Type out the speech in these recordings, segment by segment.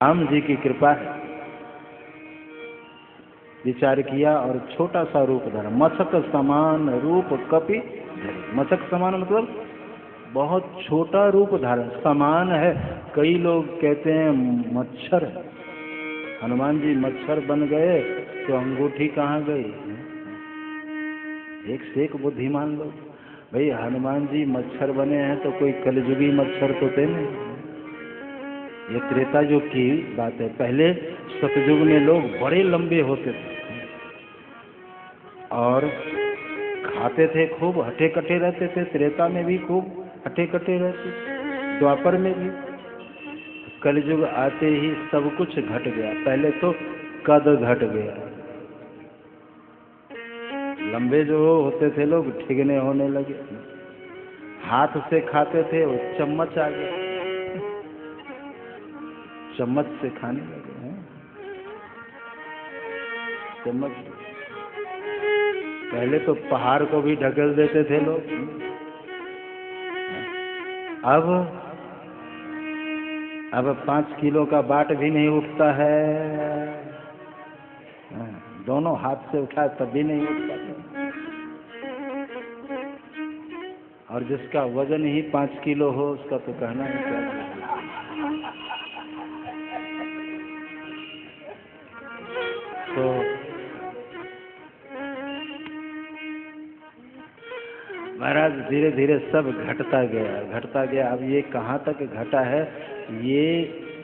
राम जी की कृपा है, विचार किया और छोटा सा रूप धरा। मशक समान रूप कपि धरे। मशक समान मतलब बहुत छोटा रूप धारण। समान है, कई लोग कहते हैं मच्छर है। हनुमान जी मच्छर बन गए तो अंगूठी कहाँ गई? एक से एक बुद्धिमान लोग। भाई हनुमान जी मच्छर बने हैं तो कोई कलयुगी मच्छर तो थे नहीं। ये त्रेता युग की बात है। पहले सतयुग में लोग बड़े लंबे होते थे और खाते थे, खूब हटे कटे रहते थे। त्रेता में भी खूब हटे कटे रहते, द्वापर में भी। कलयुग आते ही सब कुछ घट गया। पहले तो कद घट गया, लंबे जो होते थे लोग ठिगने होने लगे। हाथ से खाते थे वो चम्मच आ गया, चम्मच से खाने लगे हैं। चम्मच पहले तो पहाड़ को भी ढकेल देते थे लोग। अब 5 किलो का बाट भी नहीं उठता है। दोनों हाथ से उठाए तब भी नहीं उठ पाता। और जिसका वजन ही 5 किलो हो उसका तो कहना ही क्या। तो महाराज धीरे धीरे सब घटता गया। अब ये कहाँ तक घटा है ये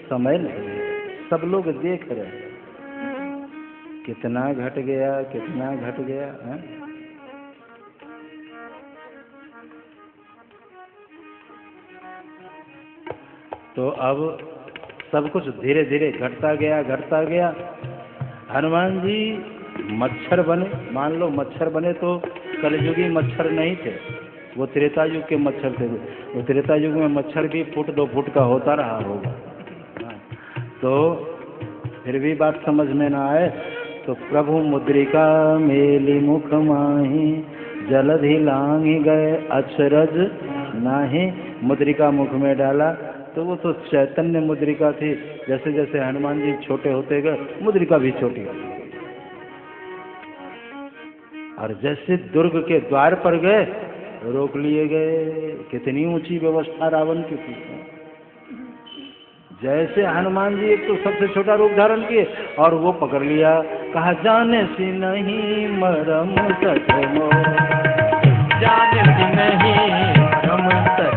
समय नहीं है, सब लोग देख रहे हैं कितना घट गया है? तो अब सब कुछ धीरे धीरे घटता गया। हनुमान जी मच्छर बने। मान लो मच्छर बने तो कलयुगी मच्छर नहीं थे, वो त्रेता युग के मच्छर थे। वो त्रेता युग में मच्छर भी 1-2 फुट का होता रहा होगा। तो फिर भी बात समझ में ना आए तो प्रभु मुद्रिका मेली मुख माही, जलधि लांघि गए अचरज नाही। मुद्रिका मुख में डाला तो वो तो चैतन्य मुद्रिका थी। जैसे जैसे हनुमान जी छोटे होते गए मुद्रिका भी छोटी होती। और जैसे दुर्ग के द्वार पर गए रोक लिए गए। कितनी ऊंची व्यवस्था रावण की थी। जैसे हनुमान जी एक तो सबसे छोटा रूप धारण किए और वो पकड़ लिया। कहा जाने से नहीं मरम सच मोर, जाने से नहीं मरम सच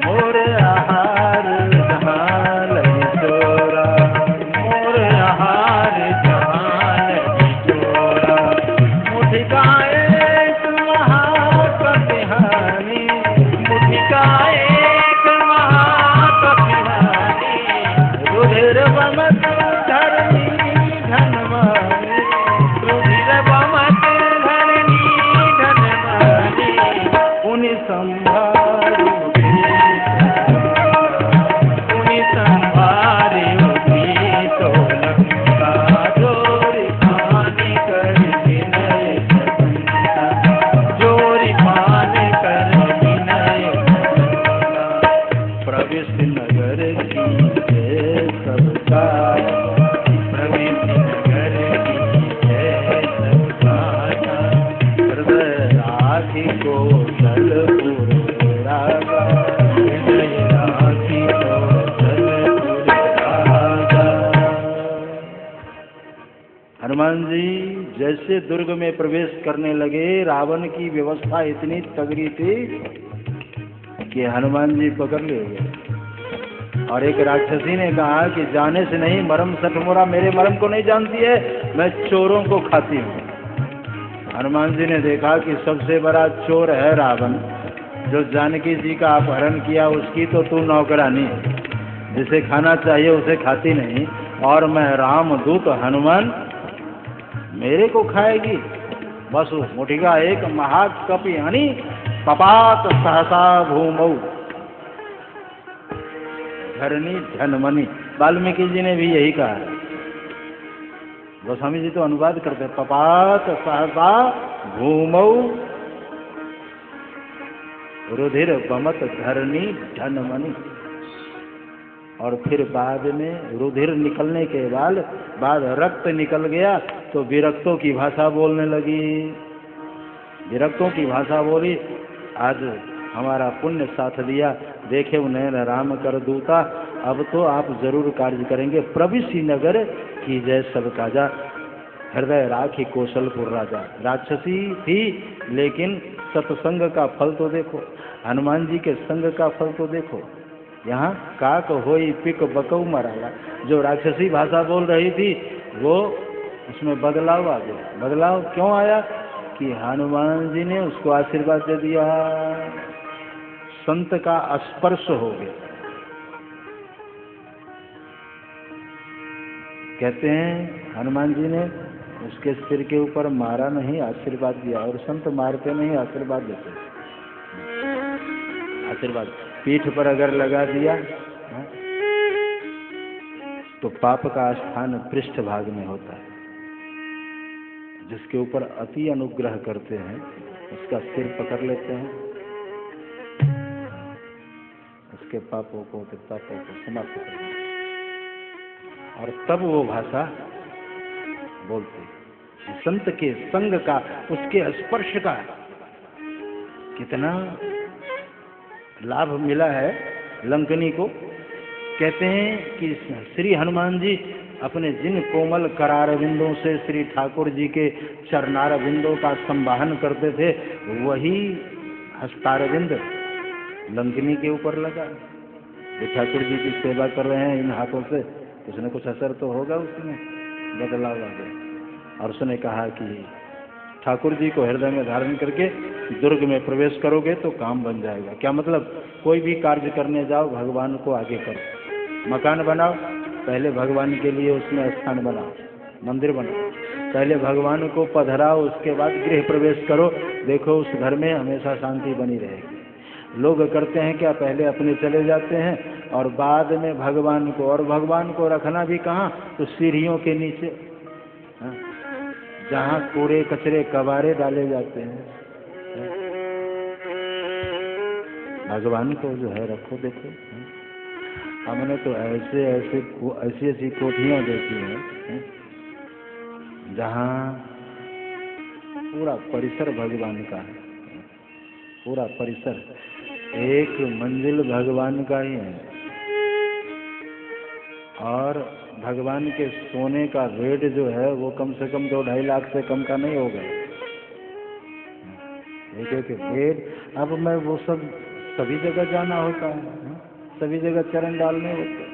मोर, आहार जहाँ लगी चोरा, मोर आहार जहाँ लगी चोरा। मुठिका एक महाकपिहानी, मुठिका एक महाकपिहानी, रुधिर बमत धरनी धनवानी, रुधिर बमत धरनी धनवानी। उन्हीं संभारी तो लंका जोरी पानी कर विनय, जोरी पानी कर विनय। प्रविष्ट नगर की सबका, प्रविष्ट नगर की सबका, हृदय राखी को दलपुर रागा, हृदय राखी को दलपुर रागा। हनुमान जी जैसे दुर्ग में प्रवेश करने लगे रावण की व्यवस्था इतनी तगड़ी थी कि हनुमान जी पकड़ लिए गए। और एक राक्षसी ने कहा कि जाने से नहीं मरम सठ मोरा, मेरे मरम को नहीं जानती है, मैं चोरों को खाती हूँ। हनुमान जी ने देखा कि सबसे बड़ा चोर है रावण, जो जानकी जी का अपहरण किया उसकी तो तू नौकरानी है, जिसे खाना चाहिए उसे खाती नहीं, और मैं रामदूत हनुमान मेरे को खाएगी। बस मुठिका एक महाकपिहानी, पपात सहसा भूमौ धरनी धनमणि। वाल्मीकि जी ने भी यही कहा है। गोस्वामी जी तो अनुवाद करते हैं, पपात सहसा भूमौ रुधिर बमत धरनी धनमणि। और फिर बाद में रुधिर निकलने के बाद रक्त निकल गया तो विरक्तों की भाषा बोलने लगी। विरक्तों की भाषा बोली, आज हमारा पुण्य साथ दिया, देखे उन्हें राम कर दूता, अब तो आप जरूर कार्य करेंगे। प्रविशी नगर की जय सब काजा, हृदय राखी कौशलपुर राजा। राक्षसी थी लेकिन सत्संग का फल तो देखो, हनुमान जी के संग का फल तो देखो। यहाँ काक होई पिक बकऊ मराला, जो राक्षसी भाषा बोल रही थी वो उसमें बदलाव आ गया। बदलाव क्यों आया कि हनुमान जी ने उसको आशीर्वाद दे दिया, संत का स्पर्श हो गया। कहते हैं हनुमान जी ने उसके सिर के ऊपर मारा नहीं, आशीर्वाद दिया। और संत मारते नहीं, आशीर्वाद देते। आशीर्वाद पीठ पर अगर लगा दिया तो पाप का स्थान पृष्ठ भाग में होता है। जिसके ऊपर अति अनुग्रह करते हैं उसका सिर पकड़ लेते हैं, उसके पापों को समाप्त कर देते हैं और तब वो भाषा बोलते हैं। संत के संग का, उसके स्पर्श का कितना लाभ मिला है लंकनी को। कहते हैं कि श्री हनुमान जी अपने जिन कोमल करारविंदों से श्री ठाकुर जी के चरणारविंदों का संवाहन करते थे, वही हस्तारविंद लंकनी के ऊपर लगा। जो ठाकुर जी की सेवा कर रहे हैं इन हाथों से, कुछ न कुछ असर तो होगा उसमें, बदलाव आ गया। और उसने कहा कि ठाकुर जी को हृदय में धारण करके दुर्ग में प्रवेश करोगे तो काम बन जाएगा। क्या मतलब? कोई भी कार्य करने जाओ, भगवान को आगे करो। मकान बनाओ, पहले भगवान के लिए उसमें स्थान बनाओ, मंदिर बनाओ, पहले भगवान को पधराओ, उसके बाद गृह प्रवेश करो। देखो उस घर में हमेशा शांति बनी रहेगी। लोग करते हैं क्या, पहले अपने चले जाते हैं और बाद में भगवान को, और भगवान को रखना भी कहाँ, तो सीढ़ियों के नीचे, जहाँ कूड़े कचरे कबारे डाले जाते हैं। भगवान को जो है रखो। देखो हमने तो ऐसी कोठियां देखी हैं जहाँ पूरा परिसर भगवान का है, पूरा परिसर एक मंजिल भगवान का ही है। और भगवान के सोने का रेट जो है वो कम से कम 2-2.5 लाख से कम का नहीं होगा। एक रेट। अब मैं वो सब सभी जगह जाना होता है, सभी जगह चरण डालने होते हैं।